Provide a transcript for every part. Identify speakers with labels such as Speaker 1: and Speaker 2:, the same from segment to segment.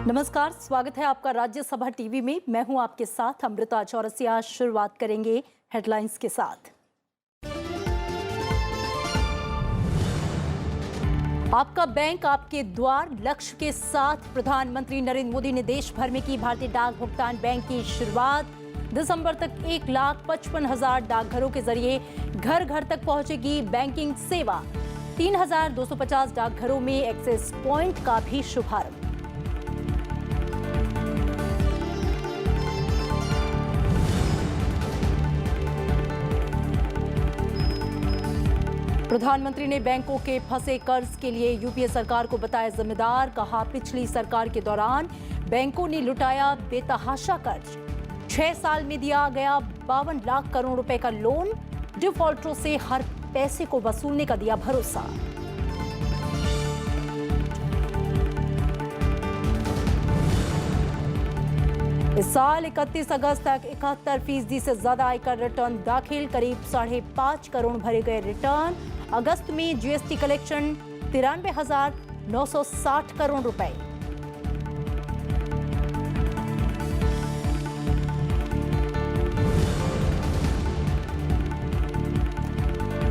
Speaker 1: नमस्कार, स्वागत है आपका राज्यसभा टीवी में। मैं हूं आपके साथ अमृता चौरसिया। शुरुआत करेंगे हेडलाइंस के साथ। आपका बैंक आपके द्वार लक्ष्य के साथ प्रधानमंत्री नरेंद्र मोदी ने देश भर में की भारतीय डाक भुगतान बैंक की शुरुआत। दिसंबर तक 1,55,000 डाकघरों के जरिए घर घर तक पहुंचेगी बैंकिंग सेवा। 3,250 डाकघरों में एक्सेस पॉइंट का भी शुभारंभ। प्रधानमंत्री ने बैंकों के फंसे कर्ज के लिए यूपीए सरकार को बताया जिम्मेदार। कहा, पिछली सरकार के दौरान बैंकों ने लुटाया बेतहाशा कर्ज। 6 साल में दिया गया 52 लाख करोड़ रुपए का लोन। डिफॉल्टरों से हर पैसे को वसूलने का दिया भरोसा। इस साल 31 अगस्त तक 71% से ज्यादा आयकर रिटर्न दाखिल। करीब 5.5 करोड़ भरे गए रिटर्न। अगस्त में जीएसटी कलेक्शन 93,960 करोड़ रुपए।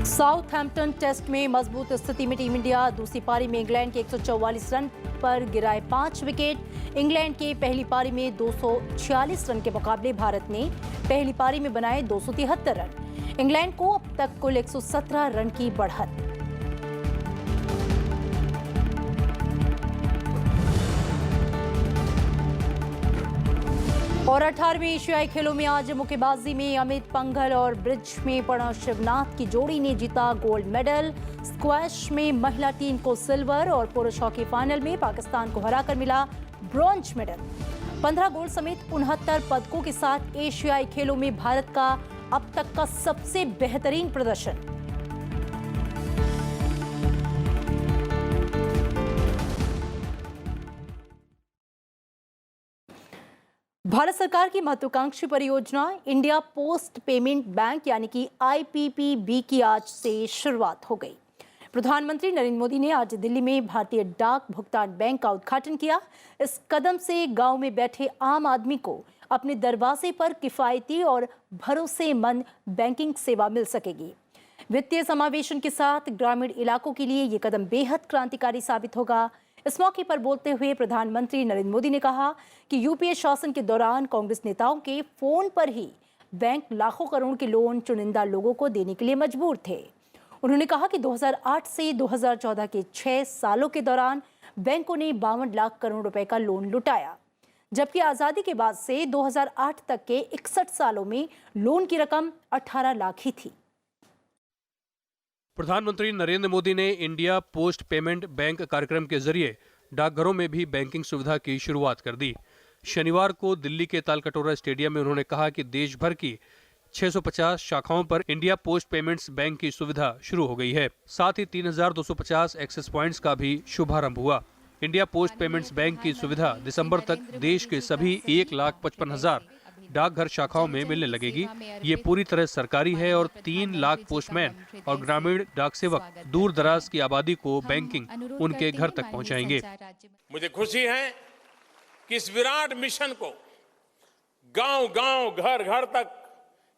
Speaker 1: साउथहैम्पटन टेस्ट में मजबूत स्थिति में टीम इंडिया। दूसरी पारी में इंग्लैंड के 144 रन पर गिराए 5 विकेट। इंग्लैंड के पहली पारी में 246 रन के मुकाबले भारत ने पहली पारी में बनाए 273 रन। इंग्लैंड को अब तक कुल 117 रन की बढ़त। और 18वें एशियाई खेलों में आज मुक्केबाजी में अमित पंघल और ब्रिज में प्रणव शिवनाथ की जोड़ी ने जीता गोल्ड मेडल। स्क्वैश में महिला टीम को सिल्वर और पुरुष हॉकी फाइनल में पाकिस्तान को हराकर मिला ब्रॉन्ज मेडल। 15 गोल्ड समेत 69 पदकों के साथ एशियाई खेलों में भारत का अब तक का सबसे बेहतरीन प्रदर्शन। भारत सरकार की महत्वाकांक्षी परियोजना इंडिया पोस्ट पेमेंट बैंक यानी कि आईपीपीबी की आज से शुरुआत हो गई। प्रधानमंत्री नरेंद्र मोदी ने आज दिल्ली में भारतीय डाक भुगतान बैंक का उद्घाटन किया। इस कदम से गांव में बैठे आम आदमी को अपने दरवाजे पर किफायती और भरोसेमंद बैंकिंग सेवा मिल सकेगी। वित्तीय समावेशन के साथ ग्रामीण इलाकों के लिए ये कदम बेहद क्रांतिकारी साबित होगा। इस मौके पर बोलते हुए प्रधानमंत्री नरेंद्र मोदी ने कहा कि यूपीए शासन के दौरान कांग्रेस नेताओं के फोन पर ही बैंक लाखों करोड़ के लोन चुनिंदा लोगों को देने के लिए मजबूर थे। उन्होंने कहा कि 2008 से 2014 के 6 सालों के दौरान बैंकों ने 52 लाख करोड़ रुपए का लोन लुटाया, जबकि आजादी के बाद से 2008 तक के 61 सालों में लोन की रकम 18 लाख ही थी।
Speaker 2: प्रधानमंत्री नरेंद्र मोदी ने इंडिया पोस्ट पेमेंट बैंक कार्यक्रम के जरिए डाकघरों में भी बैंकिंग सुविधा की शुरुआत कर दी। शनिवार को दिल्ली के तालकटोरा स्टेडियम में उन्होंने कहा कि देश भर की 650 शाखाओं पर इंडिया पोस्ट पेमेंट्स बैंक की सुविधा शुरू हो गई है। साथ ही 3,250 एक्सेस पॉइंट्स का भी शुभारंभ हुआ। इंडिया पोस्ट पेमेंट्स बैंक की सुविधा दिसंबर तक देश के सभी 1,55,000 डाकघर शाखाओं में मिलने लगेगी। ये पूरी तरह सरकारी है और 3 लाख पोस्टमैन और ग्रामीण डाक सेवक दूर दराज की आबादी को बैंकिंग उनके घर तक पहुंचाएंगे।
Speaker 3: मुझे खुशी है कि इस विराट मिशन को गांव-गांव, घर-घर तक,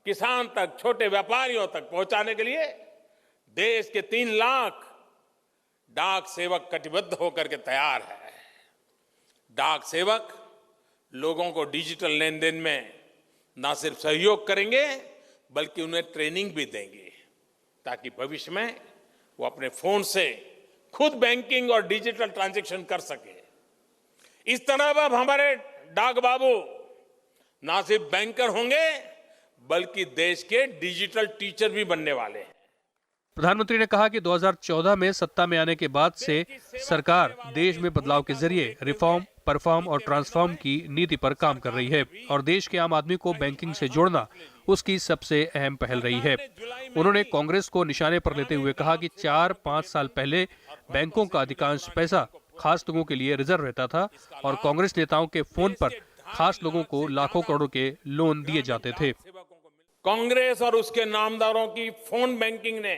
Speaker 3: किसान तक, छोटे व्यापारियों तक पहुंचाने के लिए देश के 3 लाख डाक सेवक कटिबद्ध होकर के तैयार है। डाक सेवक लोगों को डिजिटल लेन देन में न सिर्फ सहयोग करेंगे बल्कि उन्हें ट्रेनिंग भी देंगे ताकि भविष्य में वो अपने फोन से खुद बैंकिंग और डिजिटल ट्रांजैक्शन कर सके। इस तरह अब हमारे डाक बाबू ना सिर्फ बैंकर होंगे बल्कि देश के डिजिटल टीचर भी बनने वाले हैं।
Speaker 2: प्रधानमंत्री ने कहा कि 2014 में सत्ता में आने के बाद से सरकार देश में बदलाव के जरिए रिफॉर्म, परफॉर्म और ट्रांसफॉर्म की नीति पर काम कर रही है और देश के आम आदमी को बैंकिंग से जोड़ना उसकी सबसे अहम पहल रही है। उन्होंने कांग्रेस को निशाने पर लेते हुए कहा कि 4-5 साल पहले बैंकों का अधिकांश पैसा खास लोगों के लिए रिजर्व रहता था और कांग्रेस नेताओं के फोन पर खास लोगों को लाखों करोड़ों के लोन दिए जाते थे।
Speaker 3: कांग्रेस और उसके नामदारों की फोन बैंकिंग ने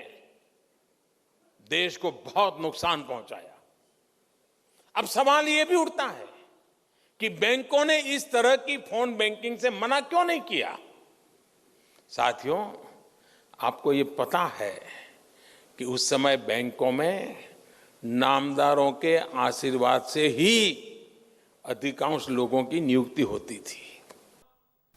Speaker 3: देश को बहुत नुकसान पहुंचाया। अब सवाल ये भी उठता है कि बैंकों ने इस तरह की फोन बैंकिंग से मना क्यों नहीं किया। साथियों, आपको ये पता है कि उस समय बैंकों में नामदारों के आशीर्वाद से ही अधिकांश लोगों की नियुक्ति होती थी।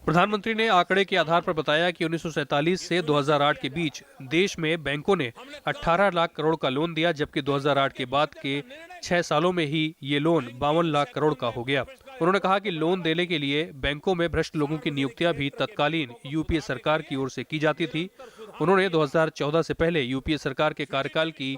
Speaker 2: प्रधानमंत्री ने आंकड़े के आधार पर बताया कि 1947 से 2008 के बीच देश में बैंकों ने 18 लाख करोड़ का लोन दिया, जबकि 2008 के बाद के 6 सालों में ही ये लोन 52 लाख करोड़ का हो गया। उन्होंने कहा कि लोन देने के लिए बैंकों में भ्रष्ट लोगों की नियुक्तियां भी तत्कालीन यूपीए सरकार की ओर से की जाती थी। उन्होंने 2014 से पहले यूपीए सरकार के कार्यकाल की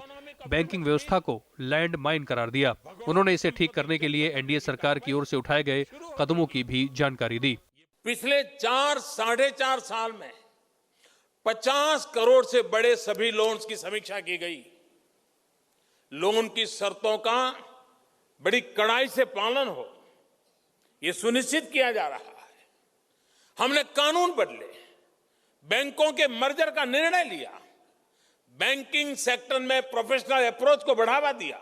Speaker 2: बैंकिंग व्यवस्था को लैंड माइन करार दिया। उन्होंने इसे ठीक करने के लिए एनडीए सरकार की ओर से उठाए गए कदमों की भी जानकारी दी।
Speaker 3: पिछले 4-4.5 साल में 50 करोड़ से बड़े सभी लोन्स की समीक्षा की गई। लोन की शर्तों का बड़ी कड़ाई से पालन हो, यह सुनिश्चित किया जा रहा है। हमने कानून बदले, बैंकों के मर्जर का निर्णय लिया, बैंकिंग सेक्टर में प्रोफेशनल अप्रोच को बढ़ावा दिया,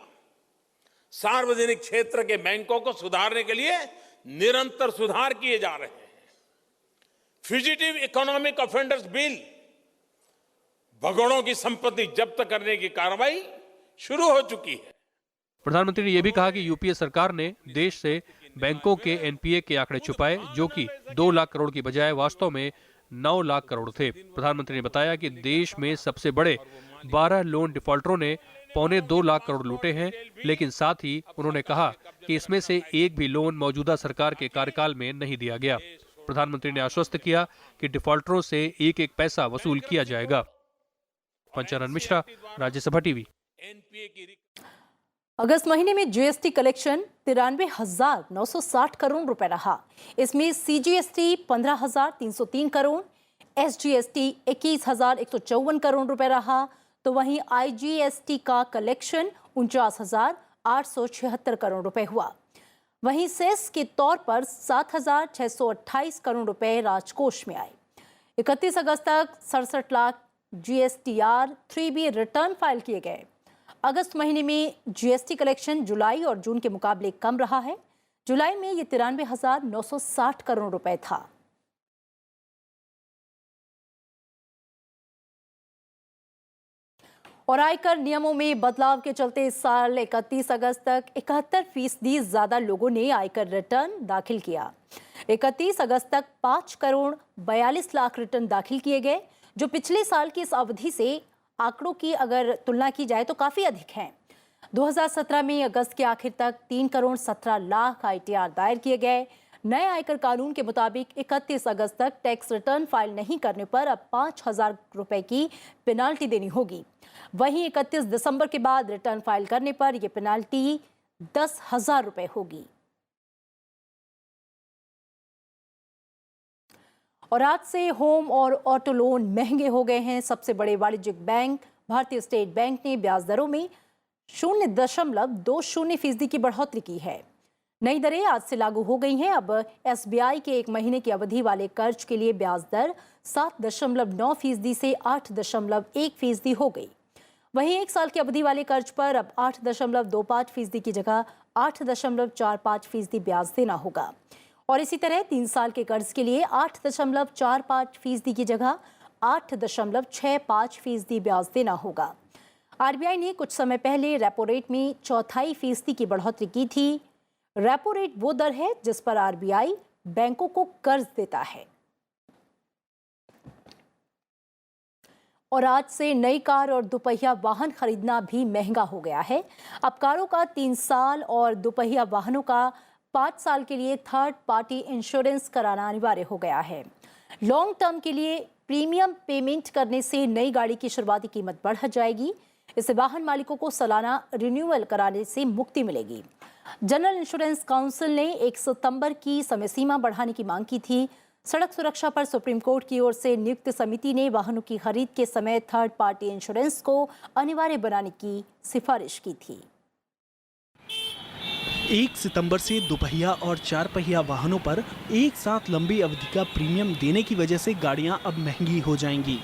Speaker 3: सार्वजनिक क्षेत्र के बैंकों को सुधारने के लिए निरंतर सुधार किए जा रहे हैं। फ्यूजिटिव इकोनॉमिक ऑफेंडर्स बिल, भगोड़ों की संपत्ति जब्त करने की कार्रवाई शुरू हो चुकी है।
Speaker 2: प्रधानमंत्री ने यह भी कहा कि यूपीए सरकार ने देश से बैंकों के एनपीए के आंकड़े छुपाए, जो कि 2 लाख करोड़ की बजाय वास्तव में 9 लाख करोड़ थे। प्रधानमंत्री ने बताया कि देश में सबसे बड़े 12 लोन डिफॉल्टरों ने 1.25 लाख करोड़ लूटे हैं, लेकिन साथ ही उन्होंने कहा कि इसमें से एक भी लोन मौजूदा सरकार के कार्यकाल में नहीं दिया गया। प्रधानमंत्री ने आश्वस्त किया कि डिफॉल्टरों से एक एक पैसा वसूल किया जाएगा। पंचानन मिश्रा, राज्यसभा टीवी।
Speaker 1: अगस्त महीने में जीएसटी कलेक्शन 93,960 करोड़ रुपए रहा। इसमें सीजीएसटी 15,303 करोड़, एसजीएसटी 21,154 करोड़ रुपए रहा, तो वहीं आईजीएसटी का कलेक्शन 49,876 करोड़ रुपए हुआ। वहीं सेस के तौर पर 7,628 करोड़ रुपए राजकोष में आए। 31 अगस्त तक 67 lakh GSTR 3B return file किए गए। अगस्त महीने में जीएसटी कलेक्शन जुलाई और जून के मुकाबले कम रहा है। जुलाई में ये 93,960 करोड़ रुपए था। और आयकर नियमों में बदलाव के चलते इस साल 31 अगस्त तक 71% ज्यादा लोगों ने आयकर रिटर्न दाखिल किया। 31 अगस्त तक 5 करोड़ 42 लाख रिटर्न दाखिल किए गए, जो पिछले साल की इस अवधि से आंकड़ों की अगर तुलना की जाए तो काफी अधिक हैं। 2017 में अगस्त के आखिर तक 3 करोड़ 17 लाख आईटीआर दायर किए गए। नए आयकर कानून के मुताबिक 31 अगस्त तक टैक्स रिटर्न फाइल नहीं करने पर अब 5,000 रुपए की पेनाल्टी देनी होगी। वहीं 31 दिसंबर के बाद रिटर्न फाइल करने पर यह पेनाल्टी 10,000 रुपए होगी। और आज से होम और ऑटो लोन महंगे हो गए हैं। सबसे बड़े वाणिज्यिक बैंक भारतीय स्टेट बैंक ने ब्याज दरों में 0.20% की बढ़ोतरी की है। नई दरें आज से लागू हो गई हैं। अब एसबीआई के 1 महीने की अवधि वाले कर्ज के लिए ब्याज दर 7.9% से 8.1% हो गई। वहीं 1 साल की अवधि वाले कर्ज पर अब 8.25% की जगह 8.45% ब्याज देना होगा। और इसी तरह 3 साल के कर्ज के लिए 8.45% की जगह 8.65% ब्याज देना होगा। आरबीआई ने कुछ समय पहले रेपो रेट में 0.25% की बढ़ोतरी की थी। रेपो रेट वो दर है जिस पर आरबीआई बैंकों को कर्ज देता है। और आज से नई कार और दुपहिया वाहन खरीदना भी महंगा हो गया है। अब कारों का 3 साल और दुपहिया वाहनों का 5 साल के लिए थर्ड पार्टी इंश्योरेंस कराना अनिवार्य हो गया है। लॉन्ग टर्म के लिए प्रीमियम पेमेंट करने से नई गाड़ी की शुरुआती कीमत बढ़ जाएगी। इससे वाहन मालिकों को सालाना रिन्यूअल कराने से मुक्ति मिलेगी। जनरल इंश्योरेंस काउंसिल ने 1 सितंबर की समय सीमा बढ़ाने की मांग की थी। सड़क सुरक्षा पर सुप्रीम कोर्ट की ओर से नियुक्त समिति ने वाहनों की खरीद के समय थर्ड पार्टी इंश्योरेंस को अनिवार्य बनाने की सिफारिश की थी।
Speaker 4: 1 सितंबर से दुपहिया और 4 पहिया वाहनों पर एक साथ लंबी अवधि का प्रीमियम देने की वजह से गाड़ियां अब महंगी हो जाएंगी।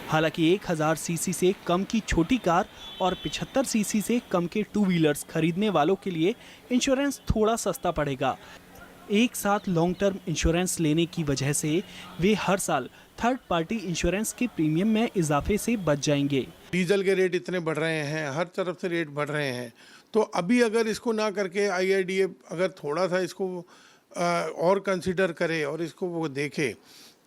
Speaker 4: हालांकि 1000 सीसी से कम की छोटी कार और 75 सीसी से कम के 2 व्हीलर्स खरीदने वालों के लिए इंश्योरेंस थोड़ा सस्ता पड़ेगा। एक साथ लॉन्ग टर्म इंश्योरेंस लेने की वजह से वे हर साल थर्ड पार्टी इंश्योरेंस के प्रीमियम में इजाफे से बच जाएंगे।
Speaker 5: डीजल के रेट इतने बढ़ रहे हैं, हर तरफ से रेट बढ़ रहे हैं, तो अभी अगर इसको ना करके IRDA अगर थोड़ा सा इसको और कंसीडर करे और इसको वो देखे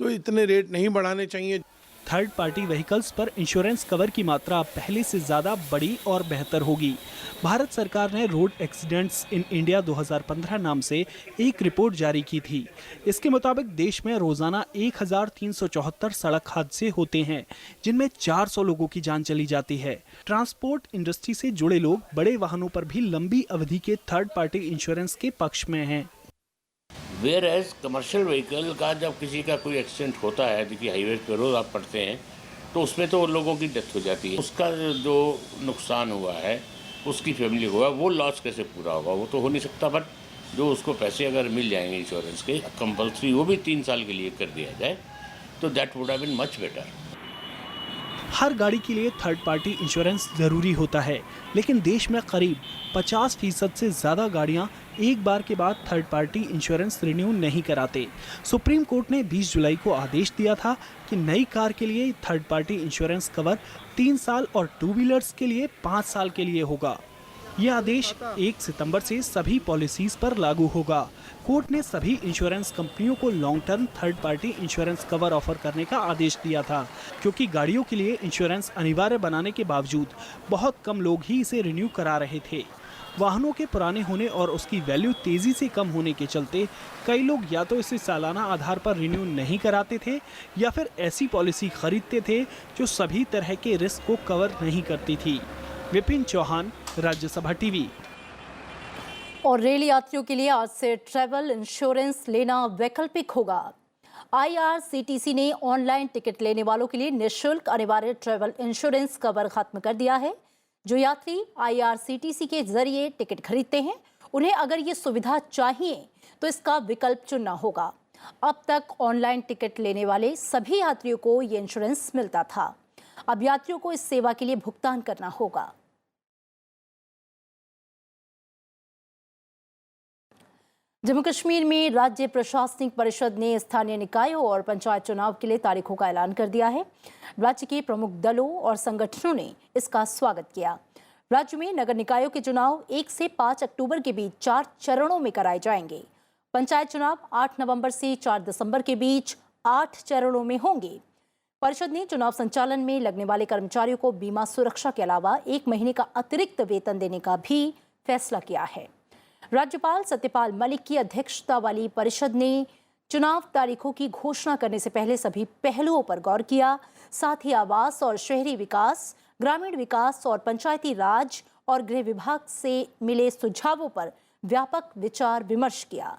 Speaker 5: तो इतने रेट नहीं बढ़ाने चाहिए।
Speaker 4: थर्ड पार्टी व्हीकल्स पर इंश्योरेंस कवर की मात्रा पहले से ज़्यादा बड़ी और बेहतर होगी। भारत सरकार ने रोड एक्सीडेंट्स इन इंडिया 2015 नाम से एक रिपोर्ट जारी की थी। इसके मुताबिक देश में रोजाना 1374 सड़क हादसे होते हैं, जिनमें 400 लोगों की जान चली जाती है। ट्रांसपोर्ट इंडस्ट्री से जुड़े लोग बड़े वाहनों पर भी लंबी अवधि के थर्ड पार्टी इंश्योरेंस के पक्ष में हैं।
Speaker 6: वेयर एज कमर्शियल व्हीकल का जब किसी का कोई एक्सीडेंट होता है, देखिए हाईवे पे रोज आप पढ़ते हैं, तो उसमें तो लोगों की डेथ हो जाती है। उसका जो नुकसान हुआ है उसकी फैमिली हुआ, वो लॉस कैसे पूरा होगा, वो तो हो नहीं सकता। बट जो उसको पैसे अगर मिल जाएंगे इंश्योरेंस के कंपल्सरी, वो भी 3 साल के लिए कर दिया जाए, तो that would have been much better.
Speaker 4: हर गाड़ी के लिए थर्ड पार्टी इंश्योरेंस जरूरी होता है, लेकिन देश में करीब 50% से ज़्यादा गाड़ियां एक बार के बाद थर्ड पार्टी इंश्योरेंस रिन्यू नहीं कराते। सुप्रीम कोर्ट ने 20 जुलाई को आदेश दिया था कि नई कार के लिए थर्ड पार्टी इंश्योरेंस कवर 3 साल और 2 व्हीलर्स के लिए 5 साल के लिए होगा। यह आदेश 1 सितंबर से सभी पॉलिसीज पर लागू होगा। कोर्ट ने सभी इंश्योरेंस कंपनियों को long term third party insurance cover offer करने का आदेश दिया था, क्योंकि गाड़ियों के लिए इंश्योरेंस अनिवार्य बनाने के बावजूद बहुत कम लोग ही इसे रिन्यू करा रहे थे। वाहनों के पुराने होने और उसकी वैल्यू तेजी से कम होने के चलते कई लोग या तो इसे सालाना आधार पर रिन्यू नहीं कराते थे या फिर ऐसी पॉलिसी खरीदते थे जो सभी तरह के रिस्क को कवर नहीं करती थी। विपिन चौहान, राज्यसभा टीवी।
Speaker 1: और रेल यात्रियों के लिए आज से ट्रैवल इंश्योरेंस लेना वैकल्पिक होगा। IRCTC ने ऑनलाइन टिकट लेने वालों के लिए निःशुल्क अनिवार्य ट्रैवल इंश्योरेंस कवर खत्म कर दिया है। जो यात्री IRCTC के जरिए टिकट खरीदते हैं, उन्हें अगर ये सुविधा चाहिए तो इसका विकल्प चुनना होगा। अब तक ऑनलाइन टिकट लेने वाले सभी यात्रियों को ये इंश्योरेंस मिलता था। अब यात्रियों को इस सेवा के लिए भुगतान करना होगा। जम्मू कश्मीर में राज्य प्रशासनिक परिषद ने स्थानीय निकायों और पंचायत चुनाव के लिए तारीखों का ऐलान कर दिया है। राज्य के प्रमुख दलों और संगठनों ने इसका स्वागत किया। राज्य में नगर निकायों के चुनाव 1 से 5 अक्टूबर के बीच 4 चरणों में कराए जाएंगे। पंचायत चुनाव 8 नवंबर से 4 दिसंबर के बीच 8 चरणों में होंगे। परिषद ने चुनाव संचालन में लगने वाले कर्मचारियों को बीमा सुरक्षा के अलावा 1 महीने का अतिरिक्त वेतन देने का भी फैसला किया है। राज्यपाल सत्यपाल मलिक की अध्यक्षता वाली परिषद ने चुनाव तारीखों की घोषणा करने से पहले सभी पहलुओं पर गौर किया। साथ ही आवास और शहरी विकास, ग्रामीण विकास और पंचायती राज और गृह विभाग से मिले सुझावों पर व्यापक विचार विमर्श किया।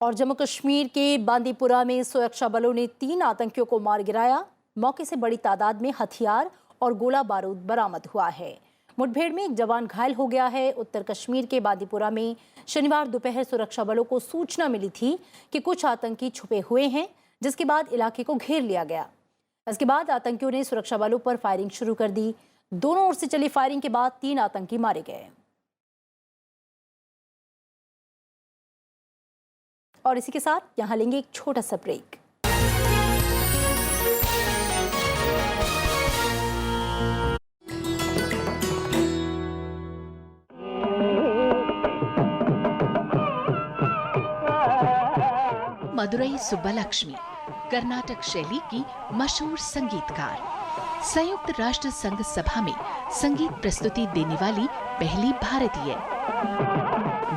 Speaker 1: और जम्मू कश्मीर के बांदीपुरा में सुरक्षा बलों ने 3 आतंकियों को मार गिराया। मौके से बड़ी तादाद में हथियार और गोला बारूद बरामद हुआ है। मुठभेड़ में एक जवान घायल हो गया है। उत्तर कश्मीर के बांदीपुरा में शनिवार दोपहर सुरक्षा बलों को सूचना मिली थी कि कुछ आतंकी छुपे हुए हैं, जिसके बाद इलाके को घेर लिया गया। इसके बाद आतंकियों ने सुरक्षा बलों पर फायरिंग शुरू कर दी। दोनों ओर से चली फायरिंग के बाद 3 आतंकी मारे गए। और इसी के साथ यहां लेंगे एक छोटा सा ब्रेक।
Speaker 7: मदुरई सुब्बालक्ष्मी कर्नाटक शैली की मशहूर संगीतकार, संयुक्त राष्ट्र संघ सभा में संगीत प्रस्तुति देने वाली पहली भारतीय,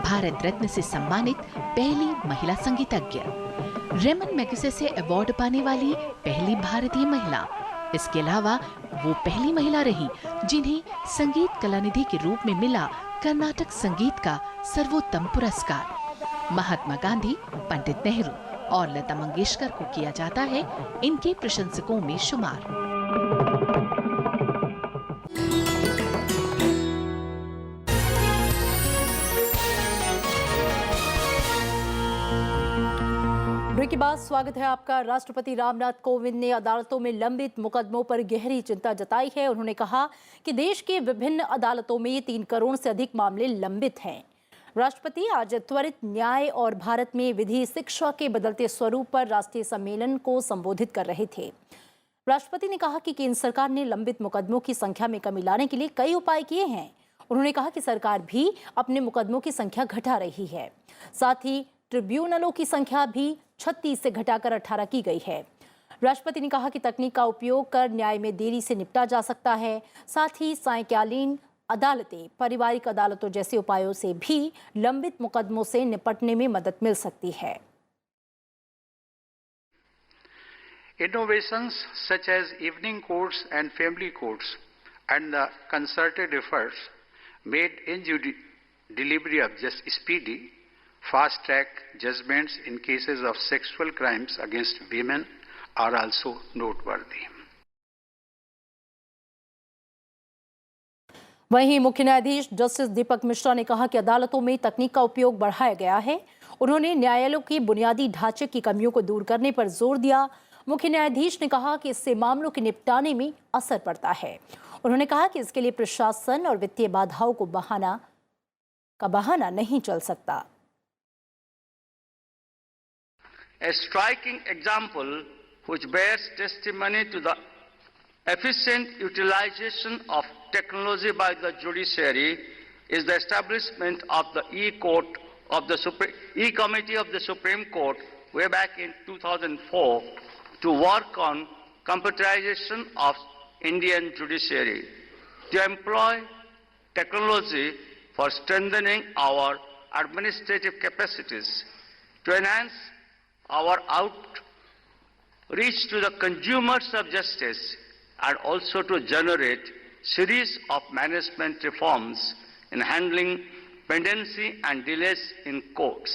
Speaker 7: भारत रत्न से सम्मानित पहली महिला संगीतज्ञ, रेमन मैगसेसे अवार्ड पाने वाली पहली भारतीय महिला। इसके अलावा वो पहली महिला रही जिन्हें संगीत कलानिधि के रूप में मिला कर्नाटक संगीत का सर्वोत्तम पुरस्कार। महात्मा गांधी, पंडित नेहरू और लता मंगेशकर को किया जाता है इनके प्रशंसकों में शुमार।
Speaker 1: ब्रेक के के बाद स्वागत है आपका। राष्ट्रपति रामनाथ कोविंद ने अदालतों में लंबित मुकदमों पर गहरी चिंता जताई है। उन्होंने कहा कि देश की विभिन्न अदालतों में 3 करोड़ से अधिक मामले लंबित हैं। राष्ट्रपति आज त्वरित न्याय और भारत में विधि शिक्षा के बदलते स्वरूप पर राष्ट्रीय सम्मेलन को संबोधित कर रहे थे। राष्ट्रपति ने कहा कि केंद्र सरकार ने लंबित मुकदमों की संख्या में कमी लाने के लिए कई उपाय किए हैं। उन्होंने कहा कि सरकार भी अपने मुकदमों की संख्या घटा रही है। साथ ही ट्रिब्यूनलों की संख्या भी 36 से घटाकर 18 की गई है। राष्ट्रपति ने कहा कि तकनीक का उपयोग कर न्याय में देरी से निपटा जा सकता है। साथ ही सायंकालीन अदालतें, पारिवारिक अदालतों जैसे उपायों से भी लंबित मुकदमों से निपटने में मदद मिल सकती है।
Speaker 8: Innovations such as evening courts and family courts and the concerted efforts made in delivery of justice speedy, fast-track judgments in cases of sexual crimes against women are also noteworthy.
Speaker 1: वहीं मुख्य न्यायाधीश जस्टिस दीपक मिश्रा ने कहा कि अदालतों में तकनीक का उपयोग बढ़ाया गया है। उन्होंने न्यायालयों की बुनियादी ढांचे की कमियों को दूर करने पर जोर दिया। मुख्य न्यायाधीश ने कहा कि इससे मामलों के निपटाने में असर पड़ता है। उन्होंने कहा कि इसके लिए प्रशासन और वित्तीय बाधाओं को बहाना नहीं चल सकता।
Speaker 8: A striking example which bears testimony to the efficient utilization of technology by the judiciary is the establishment of the E-Committee of the Supreme Court way back in 2004 to work on computerization of Indian judiciary, to employ technology for strengthening our administrative capacities, to enhance our outreach to the consumers of justice, and also to generate series of management reforms in handling pendency and delays in courts.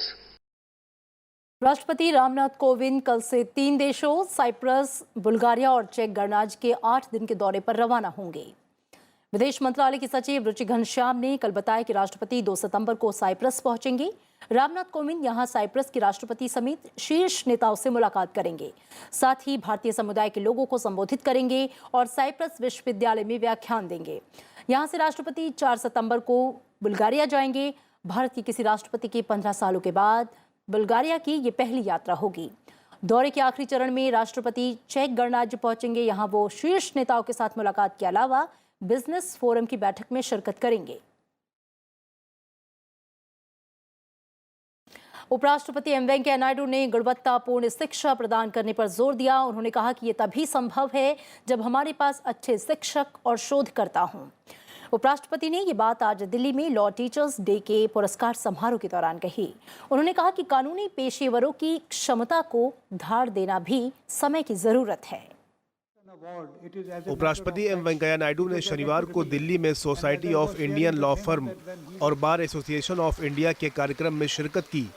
Speaker 1: राष्ट्रपति रामनाथ कोविंद कल से 3 देशों Cyprus, Bulgaria और check गणराज्य के 8 दिन के दौरे पर रवाना होंगे। विदेश मंत्रालय की सचिव रुचि घनश्याम ने कल बताया कि राष्ट्रपति 2 सितंबर को साइप्रस पहुंचेंगे। रामनाथ कोविंद यहां साइप्रस के राष्ट्रपति समेत शीर्ष नेताओं से मुलाकात करेंगे। साथ ही भारतीय समुदाय के लोगों को संबोधित करेंगे और साइप्रस विश्वविद्यालय में व्याख्यान देंगे। यहां से राष्ट्रपति 4 सितंबर को बुल्गारिया जाएंगे। भारत के किसी राष्ट्रपति के 15 सालों के बाद बुल्गारिया की ये पहली यात्रा होगी। दौरे के आखिरी चरण में राष्ट्रपति चेक गणराज्य पहुंचेंगे। यहां वो शीर्ष नेताओं के साथ मुलाकात के अलावा बिजनेस फोरम की बैठक में शिरकत करेंगे। उपराष्ट्रपति एम वेंकैया नायडू ने गुणवत्तापूर्ण शिक्षा प्रदान करने पर जोर दिया। उन्होंने कहा कि ये तभी संभव है जब हमारे पास अच्छे शिक्षक और शोधकर्ता हों। उपराष्ट्रपति ने ये बात आज दिल्ली में लॉ टीचर्स डे के पुरस्कार समारोह के दौरान कही। उन्होंने कहा कि कानूनी पेशेवरों की क्षमता को धार देना भी समय की जरूरत है।
Speaker 9: उपराष्ट्रपति एम वेंकैया नायडू ने शनिवार को दिल्ली में society of Indian law firm और बार एसोसिएशन ऑफ इंडिया के कार्यक्रम में शिरकत की।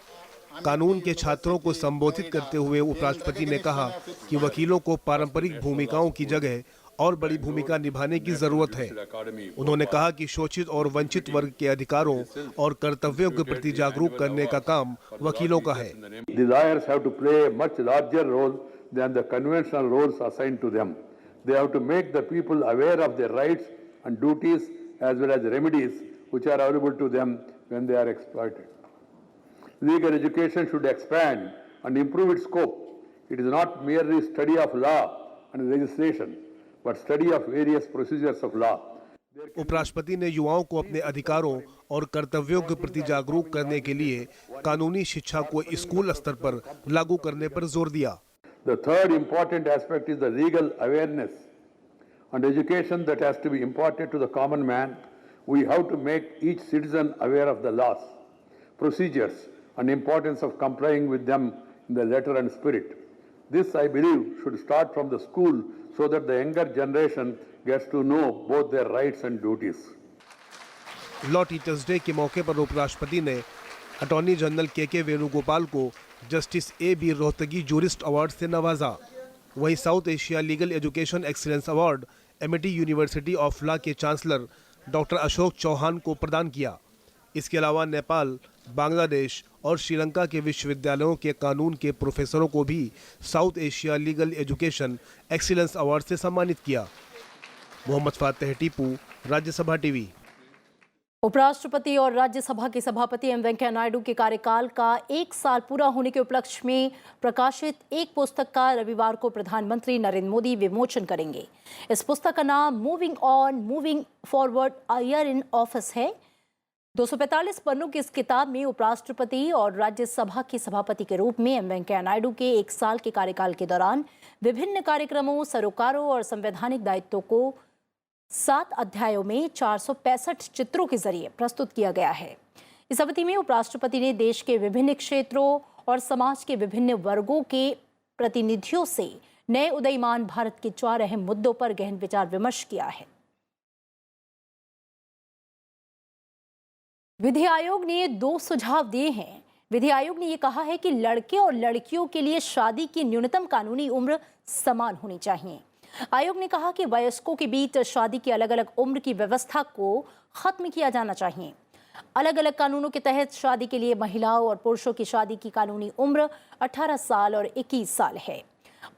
Speaker 9: कानून के छात्रों को संबोधित करते हुए उपराष्ट्रपति ने कहा कि वकीलों को पारंपरिक भूमिकाओं की जगह और बड़ी भूमिका निभाने की जरूरत है। उन्होंने कहा कि शोषित और वंचित वर्ग के अधिकारों और कर्तव्यों के प्रति जागरूक करने का काम वकीलों का है।
Speaker 10: Lawyers have to play a much larger role than the conventional roles assigned to them. They have to make the people aware of their rights and duties as well as remedies which are available to them when they are exploited. Legal education should expand and improve its scope. It is not merely study of law and legislation, but study of various procedures of law.
Speaker 9: उपराष्ट्रपति ने युवाओं को अपने अधिकारों और कर्तव्यों के प्रति जागरूक करने के लिए कानूनी शिक्षा को स्कूल स्तर पर लागू करने पर जोर दिया।
Speaker 10: The third important aspect is the legal awareness and education that has to be imparted to the common man. We have to make each citizen aware of the laws, procedures, and importance of complying with them in the letter and spirit. This, I believe, should start from the school so that the younger generation gets to know both their rights and duties.
Speaker 9: Law teachers day के मौके पर उपराष्ट्रपति ने attorney general K Venugopal को justice A B. Rohatgi jurist award से नवाजा। वहीं South Asia legal education excellence award Amity university of law के चांसलर डॉक्टर अशोक चौहान को प्रदान किया। इसके अलावा नेपाल बांग्लादेश और श्रीलंका के विश्वविद्यालयों के कानून के प्रोफेसरों को भी south Asia legal education excellence award से सम्मानित किया। मोहम्मद फातेह टीपू, राज्यसभा टीवी।
Speaker 1: उपराष्ट्रपति और राज्यसभा के सभापति एम वेंकैया नायडू के कार्यकाल का 1 साल पूरा होने के उपलक्ष्य में प्रकाशित एक पुस्तक का रविवार को प्रधानमंत्री नरेंद्र मोदी विमोचन करेंगे। इस पुस्तक का नाम moving on moving forward a year in office है। 245 पन्नों की इस किताब में उपराष्ट्रपति और राज्यसभा के सभापति के रूप में एम वेंकैया नायडू के 1 साल के कार्यकाल के दौरान विभिन्न कार्यक्रमों, सरोकारों और संवैधानिक दायित्वों को 7 अध्यायों में 465 चित्रों के जरिए प्रस्तुत किया गया है। इस अवधि में उपराष्ट्रपति ने देश के विभिन्न क्षेत्रों और समाज के विभिन्न वर्गों के प्रतिनिधियों से नए उदयमान भारत के 4 अहम मुद्दों पर गहन विचार विमर्श किया है। विधि आयोग ने 2 सुझाव दिए हैं। विधि आयोग ने यह कहा है कि लड़के और लड़कियों के लिए शादी की न्यूनतम कानूनी उम्र समान होनी चाहिए। आयोग ने कहा कि वयस्कों के बीच शादी की अलग अलग उम्र की व्यवस्था को खत्म किया जाना चाहिए। अलग अलग कानूनों के तहत शादी के लिए महिलाओं और पुरुषों की शादी की कानूनी उम्र 18 साल और 21 साल है।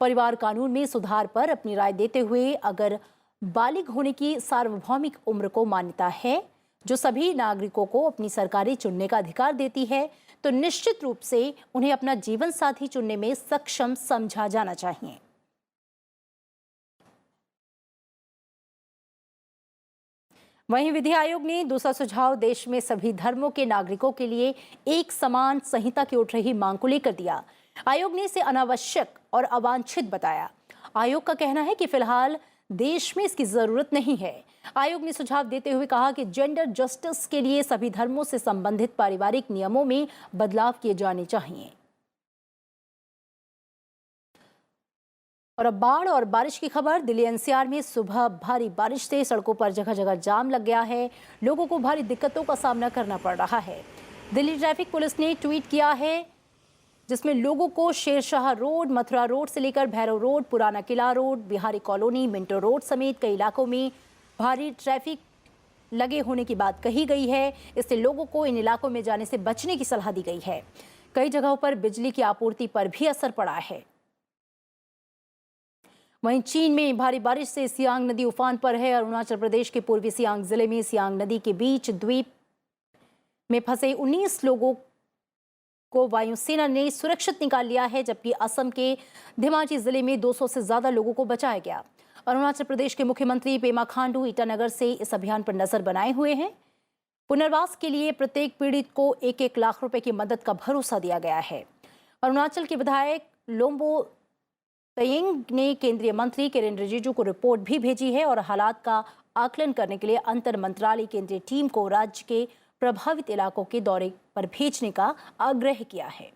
Speaker 1: परिवार कानून में सुधार पर अपनी राय देते हुए अगर बालिग होने की सार्वभौमिक उम्र को मान्यता है, जो सभी नागरिकों को अपनी सरकारें चुनने का अधिकार देती है, तो निश्चित रूप से उन्हें अपना जीवन साथी चुनने में सक्षम समझा जाना चाहिए। वहीं विधि आयोग ने दूसरा सुझाव देश में सभी धर्मों के नागरिकों के लिए एक समान संहिता की उठ रही मांग को लेकर दिया। आयोग ने इसे अनावश्यक और अवांछित बताया। आयोग का कहना है कि फिलहाल देश में इसकी जरूरत नहीं है। आयोग ने सुझाव देते हुए कहा कि जेंडर जस्टिस के लिए सभी धर्मों से संबंधित पारिवारिक नियमों में बदलाव किए जाने चाहिए। और अब बाढ़ और बारिश की खबर। दिल्ली एनसीआर में सुबह भारी बारिश से सड़कों पर जगह जगह जाम लग गया है। लोगों को भारी दिक्कतों का सामना करना पड़ रहा है। दिल्ली ट्रैफिक पुलिस ने ट्वीट किया है जिसमें लोगों को शेरशाह रोड, मथुरा रोड से लेकर Bhairav road, Purana Qila road, Bihari colony, Minto road समेत कई इलाकों में भारी ट्रैफिक लगे होने की बात कही गई है। इससे लोगों को इन इलाकों में जाने से बचने की सलाह दी गई है। कई जगहों पर बिजली की आपूर्ति पर भी असर पड़ा है। वहीं चीन में भारी बारिश से सियांग नदी उफान पर है। अरुणाचल प्रदेश के पूर्वी सियांग जिले में सियांग नदी के बीच द्वीप में फंसे 19 लोगों को वायुसेना ने सुरक्षित निकाल लिया है, जबकि असम के धेमाजी जिले में 200 से ज्यादा लोगों को बचाया गया। अरुणाचल प्रदेश के मुख्यमंत्री पेमा खांडू ईटानगर से इस अभियान पर नजर बनाए हुए हैं। पुनर्वास के लिए प्रत्येक पीड़ित को 1-1 लाख रुपए की मदद का भरोसा दिया गया है। अरुणाचल के विधायक लोम्बो तयेंग ने केंद्रीय मंत्री किरेन रिजिजू को रिपोर्ट भी भेजी है और हालात का आकलन करने के लिए अंतर मंत्रालय केंद्रीय टीम को राज्य के प्रभावित इलाकों के दौरे पर भेजने का आग्रह किया है।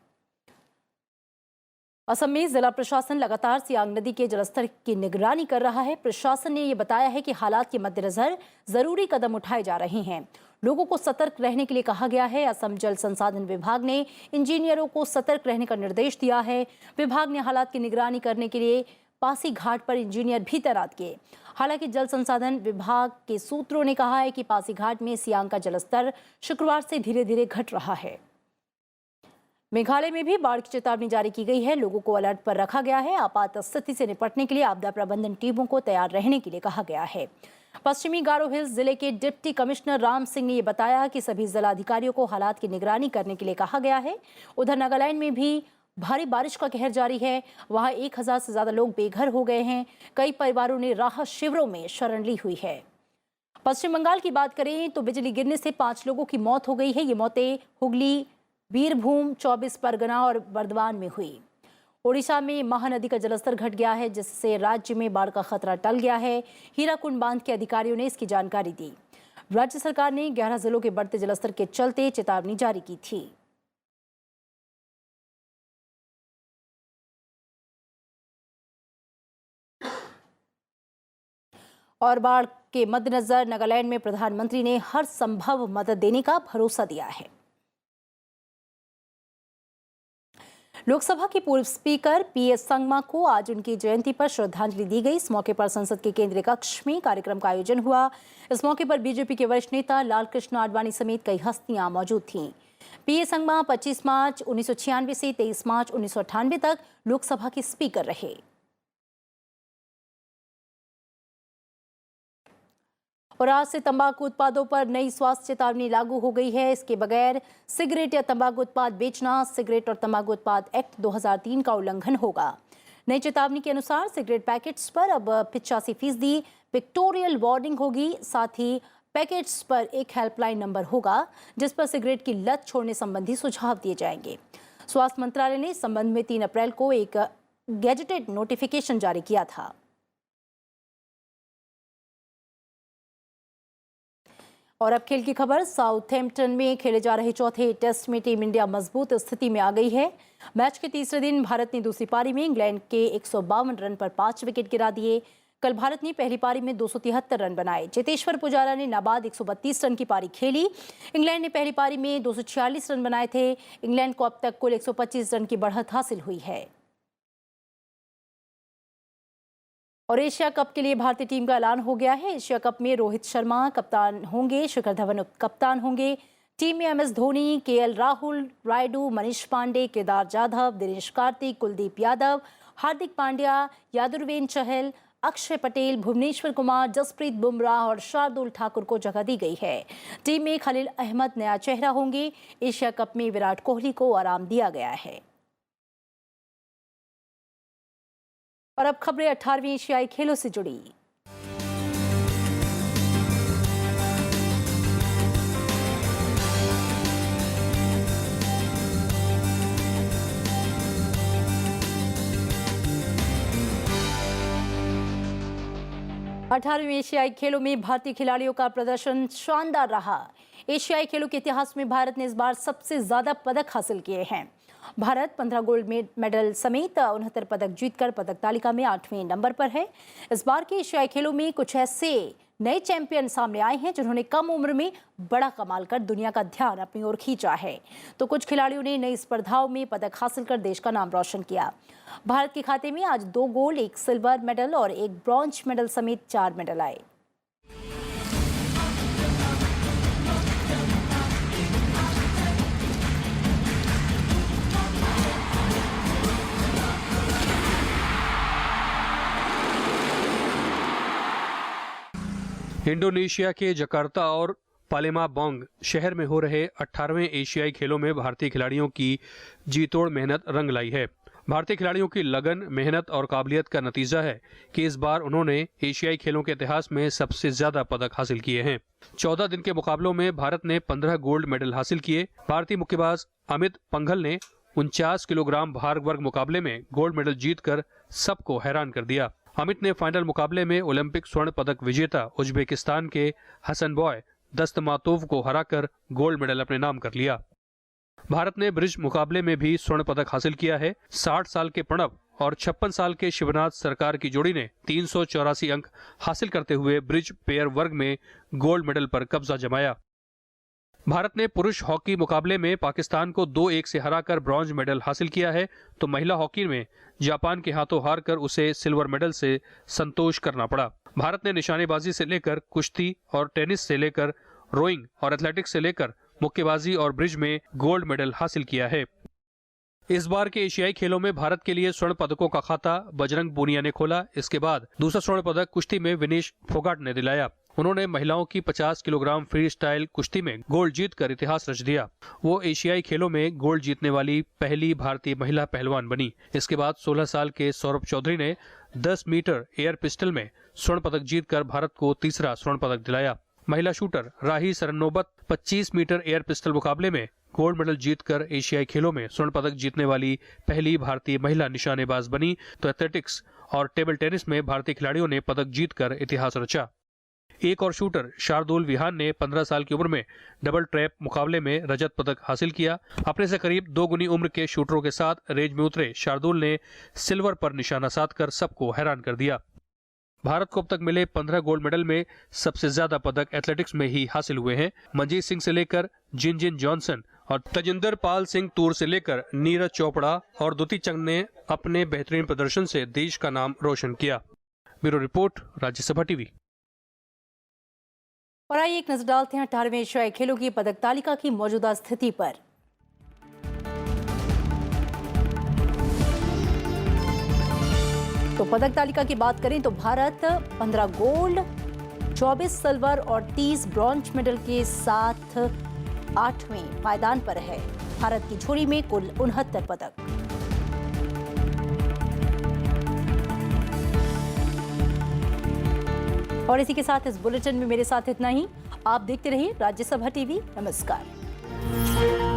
Speaker 1: असम में जिला प्रशासन लगातार सियांग नदी के जलस्तर की निगरानी कर रहा है। प्रशासन ने यह बताया है कि हालात के मद्देनजर जरूरी कदम उठाए जा रहे हैं। लोगों को सतर्क रहने के लिए कहा गया है। असम जल संसाधन विभाग ने इंजीनियरों को सतर्क रहने का निर्देश दिया है। विभाग ने हालात की निगरानी करने के लिए पासी घाट पर इंजीनियर भी तैनात किए। हालांकि जल संसाधन विभाग के सूत्रों ने कहा है कि पासी घाट में सियांग का जलस्तर शुक्रवार से धीरे धीरे घट रहा है। मेघालय में भी बाढ़ की चेतावनी जारी की गई है। लोगों को अलर्ट पर रखा गया है। आपात स्थिति से निपटने के लिए आपदा प्रबंधन टीमों को तैयार रहने के लिए कहा गया है। पश्चिमी गारो हिल्स जिले के डिप्टी कमिश्नर राम सिंह ने यह बताया कि सभी जिलाधिकारियों को हालात की निगरानी करने के लिए कहा गया है। उधर नागालैंड में भी भारी बारिश का कहर जारी है। वहां 1000 से ज्यादा लोग बेघर हो गए हैं। कई परिवारों ने राहत शिविरों में शरण ली हुई है। पश्चिम बंगाल की बात करें तो बिजली गिरने से 5 लोगों की मौत हो गई है। ये मौतें हुगली, बीरभूम, 24 परगना और बर्दवान में हुई। ओडिशा में महानदी का जलस्तर घट गया है, जिससे राज्य में बाढ़ का खतरा टल गया है। हीराकुंड बांध के अधिकारियों ने इसकी जानकारी दी। राज्य सरकार ने 11 जिलों के बढ़ते जलस्तर के चलते चेतावनी जारी की थी। और बाढ़ के मद्देनजर नागालैंड में प्रधानमंत्री ने हर संभव मदद देने का भरोसा दिया है। लोकसभा के पूर्व स्पीकर पीएस संगमा को आज उनकी जयंती पर श्रद्धांजलि दी गई। इस मौके पर संसद के केंद्रीय कक्ष में कार्यक्रम का आयोजन हुआ। इस मौके पर बीजेपी के वरिष्ठ नेता लालकृष्ण आडवाणी समेत कई हस्तियां मौजूद थीं। पीए संगमा 25 मार्च 1996 से 23 मार्च 1998 तक लोकसभा के स्पीकर रहे। और आज से तंबाकू उत्पादों पर नई स्वास्थ्य चेतावनी लागू हो गई है। इसके बगैर सिगरेट या तंबाकू उत्पाद बेचना सिगरेट और तंबाकू उत्पाद एक्ट 2003 का उल्लंघन होगा। नई चेतावनी के अनुसार सिगरेट पैकेट्स पर अब 85% पिक्टोरियल वार्निंग होगी। साथ ही पैकेट्स पर एक हेल्पलाइन नंबर होगा जिस पर सिगरेट की लत छोड़ने संबंधी सुझाव दिए जाएंगे। स्वास्थ्य मंत्रालय ने इस संबंध में 3 अप्रैल को एक गैजेटेड नोटिफिकेशन जारी किया था। और अब खेल की खबर। साउथहैम्पटन में खेले जा रहे चौथे टेस्ट में टीम इंडिया मजबूत स्थिति में आ गई है। मैच के तीसरे दिन भारत ने दूसरी पारी में इंग्लैंड के 152 रन पर 5 विकेट गिरा दिए। कल भारत ने पहली पारी में 273 रन बनाए। चेतेश्वर पुजारा ने नाबाद 132 रन की पारी खेली। इंग्लैंड ने पहली पारी में 246 रन बनाए थे। इंग्लैंड को अब तक कुल 125 रन की बढ़त हासिल हुई है। और एशिया कप के लिए भारतीय टीम का ऐलान हो गया है। एशिया कप में रोहित शर्मा कप्तान होंगे, शिखर धवन उप कप्तान होंगे। टीम में MS धोनी, KL राहुल, रायडू, मनीष पांडे, केदार जाधव, दिनेश कार्तिक, कुलदीप यादव, हार्दिक पांड्या, यादुर्वेंद्र चहल, अक्षय पटेल, भुवनेश्वर कुमार, जसप्रीत बुमराह और शार्दुल ठाकुर को जगह दी गई है। टीम में खलील अहमद नया चेहरा होंगे। एशिया कप में विराट कोहली को आराम दिया गया है। और अब खबरें 18वीं एशियाई खेलों से जुड़ी। अठारहवीं एशियाई खेलों में भारतीय खिलाड़ियों का प्रदर्शन शानदार रहा। एशियाई खेलों के इतिहास में भारत ने इस बार सबसे ज्यादा पदक हासिल किए हैं। भारत 15 गोल्ड मेडल समेत 69 पदक जीतकर पदक तालिका में 8वें नंबर पर है। इस बार के एशियाई खेलों में कुछ ऐसे नए चैंपियन सामने आए हैं जिन्होंने कम उम्र में बड़ा कमाल कर दुनिया का ध्यान अपनी ओर खींचा है। तो कुछ खिलाड़ियों ने नई स्पर्धाओं में पदक हासिल कर देश का नाम रोशन किया। भारत के खाते में आज 2 गोल्ड, 1 सिल्वर मेडल और 1 ब्रॉन्ज मेडल समेत 4 मेडल आए।
Speaker 2: इंडोनेशिया के जकार्ता और पालेमाबांग शहर में हो रहे 18वें एशियाई खेलों में भारतीय खिलाड़ियों की जीतोड़ मेहनत रंग लाई है। भारतीय खिलाड़ियों की लगन, मेहनत और काबिलियत का नतीजा है कि इस बार उन्होंने एशियाई खेलों के इतिहास में सबसे ज्यादा पदक हासिल किए हैं। 14 दिन के मुकाबलों में भारत ने 15 गोल्ड मेडल हासिल किए। भारतीय मुक्केबाज अमित पंघल ने 49 किलोग्राम भार वर्ग मुकाबले में गोल्ड मेडल जीतकर सबको हैरान कर दिया। अमित ने फाइनल मुकाबले में ओलंपिक स्वर्ण पदक विजेता उज्बेकिस्तान के हसनबॉय दस्तमातोव को हराकर गोल्ड मेडल अपने नाम कर लिया। भारत ने ब्रिज मुकाबले में भी स्वर्ण पदक हासिल किया है। 60 साल के प्रणव और 56 साल के शिवनाथ सरकार की जोड़ी ने 384 अंक हासिल करते हुए ब्रिज पेयर वर्ग में गोल्ड मेडल पर कब्जा जमाया। भारत ने पुरुष हॉकी मुकाबले में पाकिस्तान को 2-1 से हराकर ब्रॉन्ज मेडल हासिल किया है, तो महिला हॉकी में जापान के हाथों हारकर उसे सिल्वर मेडल से संतोष करना पड़ा। भारत ने निशानेबाजी से लेकर कुश्ती और टेनिस से लेकर रोइंग और एथलेटिक्स से लेकर मुक्केबाजी और ब्रिज में गोल्ड मेडल हासिल किया है। इस बार के एशियाई खेलों में भारत के लिए स्वर्ण पदकों का खाता बजरंग पूनिया ने खोला। इसके बाद दूसरा स्वर्ण पदक कुश्ती में विनेश फोगाट ने दिलाया। उन्होंने महिलाओं की 50 किलोग्राम फ्री स्टाइल कुश्ती में गोल्ड जीतकर इतिहास रच दिया। वो एशियाई खेलों में गोल्ड जीतने वाली पहली भारतीय महिला पहलवान बनी। इसके बाद 16 साल के सौरभ चौधरी ने 10 मीटर एयर पिस्टल में स्वर्ण पदक जीतकर भारत को तीसरा स्वर्ण पदक दिलाया। महिला shooter Rahi Sarnobat 25 metre air pistol मुकाबले में गोल्ड मेडल जीतकर एशियाई खेलों में स्वर्ण पदक जीतने वाली पहली भारतीय महिला निशानेबाज बनी। तो एथलेटिक्स और टेबल टेनिस में भारतीय खिलाड़ियों ने पदक जीतकर इतिहास रचा। एक और शूटर शार्दुल विहान ने 15 साल की उम्र में डबल ट्रैप मुकाबले में रजत पदक हासिल किया। अपने से करीब 2 गुनी उम्र के शूटरों के साथ रेंज में उतरे शार्दुल ने सिल्वर पर निशाना साधकर सबको हैरान कर दिया। भारत को अब तक मिले 15 गोल्ड मेडल में सबसे ज्यादा पदक एथलेटिक्स में ही हासिल हुए हैं। मनजीत सिंह से लेकर जिनजिन जॉनसन और तजिंदर पाल सिंह तूर से लेकर नीरज चोपड़ा और दुती चंद ने अपने बेहतरीन प्रदर्शन से देश का नाम रोशन किया। Bureau report, Rajya Sabha TV.
Speaker 1: और आइए एक नजर डालते हैं 18वें एशियाई खेलों की पदक तालिका की मौजूदा स्थिति पर। तो पदक तालिका की बात करें तो भारत 15 गोल्ड, 24 सिल्वर और 30 ब्रॉन्ज मेडल के साथ 8वें पायदान पर है। भारत की झोली में कुल 69 पदक। और इसी के साथ इस बुलेटिन में मेरे साथ इतना ही। आप देखते रहिए राज्यसभा टीवी। नमस्कार।